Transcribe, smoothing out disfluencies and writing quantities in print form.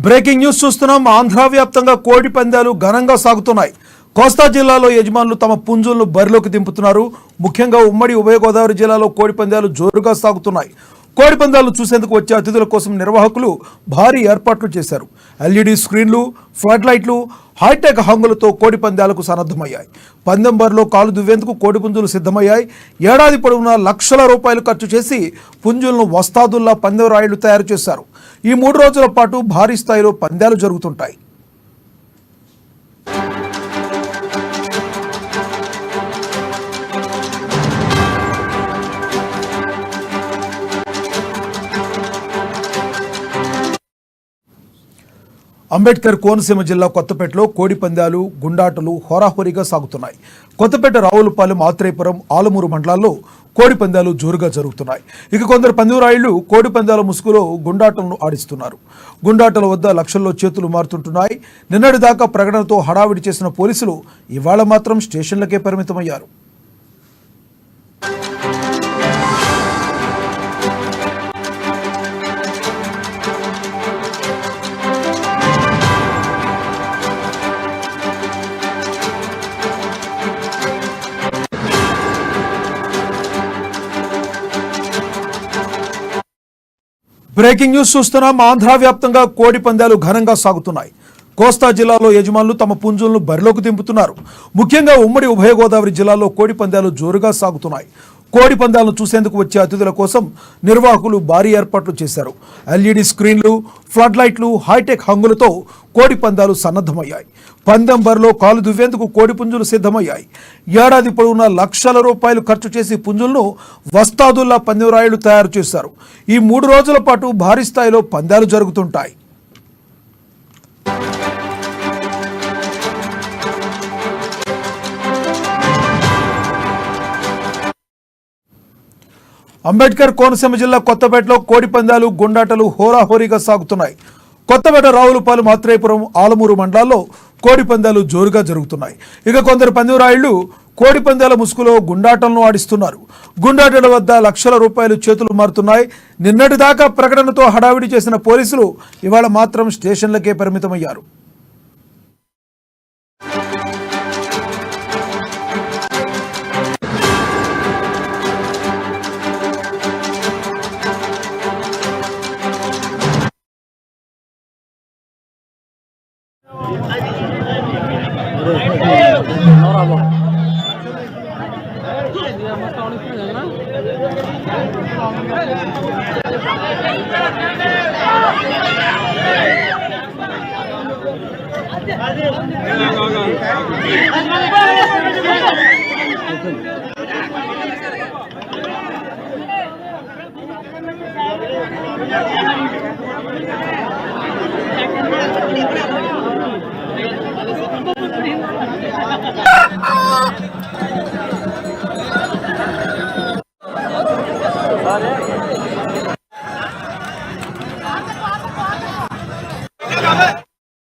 Breaking news చూస్తున్నాం. ఆంధ్ర వ్యాప్తంగా కోడి పందాలు ఘనంగా సాగుతున్నాయి. కోస్తా జిల్లాలో యజమానులు తమ పుంజులను బరిలోకి దింపుతున్నారు. ముఖ్యంగా ఉమ్మడి ఉభయ గోదావరి జిల్లాలో కోడి పందాలు జోరుగా సాగుతున్నాయి. కోడి పందాలు చూసేందుకు వచ్చే అతిథుల కోసం నిర్వాహకులు భారీ ఏర్పాట్లు చేశారు. ఎల్ఈడి స్క్రీన్లు, ఫ్లడ్ లైట్లు, హైటెక్ హంగులతో కోడి పందాలకు సన్నద్ధమయ్యాయి. పందెం బరిలో కాలు దువ్వేందుకు కోడి పుంజులు సిద్ధమయ్యాయి. ఏడాది పొడవునా లక్షల రూపాయలు ఖర్చు చేసి పుంజులను వస్తాదుల్లా పందెం రాయిళ్లు తయారు చేశారు. ఈ 3 రోజుల పాటు భారీ స్థాయిలో పందాలు జరుగుతుంటాయి. అంబేద్కర్ కోనసీమ జిల్లా కొత్తపేటలో కోడి పందాలు, గుండాటలు హోరాహోరీగా సాగుతున్నాయి. కొత్తపేట, రావులపాలెం, ఆత్రేయపురం, ఆలమూరు మండలాల్లో కోడి పందాలు జోరుగా జరుగుతున్నాయి. ఇక కొందరు పందెంరాయుళ్లు కోడి పందాల ముసుగులో గుండాటలను ఆడిస్తున్నారు. గుండాటల వద్ద లక్షల్లో చేతులు మారుతుంటున్నాయి. నిన్నటి దాకా ప్రకటనతో హడావిడి చేసిన పోలీసులు ఇవాళ మాత్రం స్టేషన్లకే పరిమితమయ్యారు. బ్రేకింగ్ న్యూస్ చూస్తున్నాం. ఆంధ్ర వ్యాప్తంగా కోడి పందాలు ఘనంగా సాగుతున్నాయి. కోస్తా జిల్లాలో యజమానులు తమ పుంజులను బరిలోకి దింపుతున్నారు. ముఖ్యంగా ఉమ్మడి ఉభయ గోదావరి జిల్లాలో కోడి పందాలు జోరుగా సాగుతున్నాయి. కోడి పందాలను చూసేందుకు వచ్చే అతిథుల కోసం నిర్వాహకులు భారీ ఏర్పాట్లు చేశారు. ఎల్ఈడి స్క్రీన్లు, ఫ్లడ్ లైట్లు, హైటెక్ హంగులతో కోడి పందాలు సన్నద్ధమయ్యాయి. పందెం బరిలో కాలు దువ్వేందుకు కోడి పుంజులు సిద్ధమయ్యాయి. ఏడాది పొడవునా లక్షల రూపాయలు ఖర్చు చేసి పుంజులను వస్తాదుల్లా పందెం రాయిళ్లు తయారు చేశారు. ఈ 3 రోజుల పాటు భారీ స్థాయిలో పందాలు జరుగుతుంటాయి. అంబేద్కర్ కోనసీమ జిల్లా కొత్తపేటలో కోడి పందాలు, గుండాటలు హోరాహోరీగా సాగుతున్నాయి. కొత్తపేట, రావులపాలెం, ఆత్రేయపురం, ఆలమూరు మండలాల్లో కోడి పందాలు జోరుగా జరుగుతున్నాయి. ఇక కొందరు పందెంరాయుళ్లు కోడి పందాల ముసుగులో గుండాటలను ఆడిస్తున్నారు. గుండాటల వద్ద లక్షల రూపాయలు చేతులు మారుతున్నాయి. నిన్నటి దాకా ప్రకటనతో హడావిడి చేసిన పోలీసులు ఇవాళ మాత్రం స్టేషన్లకే పరిమితమయ్యారు.